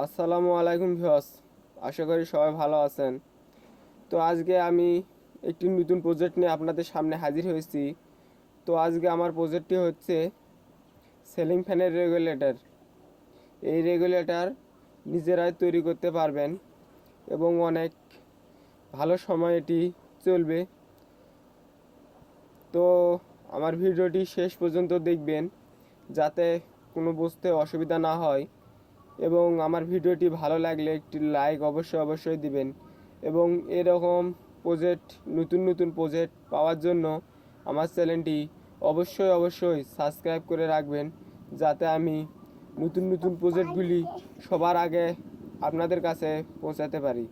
আসসালামু আলাইকুম ভিউয়ার্স, আশা করি সবাই ভালো আছেন। তো আজকে আমি একটি নতুন প্রজেক্ট নিয়ে আপনাদের সামনে হাজির হয়েছি। তো আজকে আমার প্রজেক্টটি হচ্ছে সিলিং ফ্যানের রেগুলেটর। এই রেগুলেটর নিজেরাই তৈরি করতে পারবেন এবং অনেক ভালো সময় এটি চলবে। তো আমার ভিডিওটি শেষ পর্যন্ত দেখবেন যাতে কোনো বুঝতে অসুবিধা না হয়, এবং আমার ভিডিওটি ভালো লাগলে একটি লাইক অবশ্যই দিবেন। এবং এরকম নতুন নতুন প্রজেক্ট পাওয়ার জন্য আমার চ্যানেলটি অবশ্যই সাবস্ক্রাইব করে রাখবেন, যাতে আমি নতুন নতুন প্রজেক্টগুলি সবার আগে আপনাদের কাছে পৌঁছাতে পারি।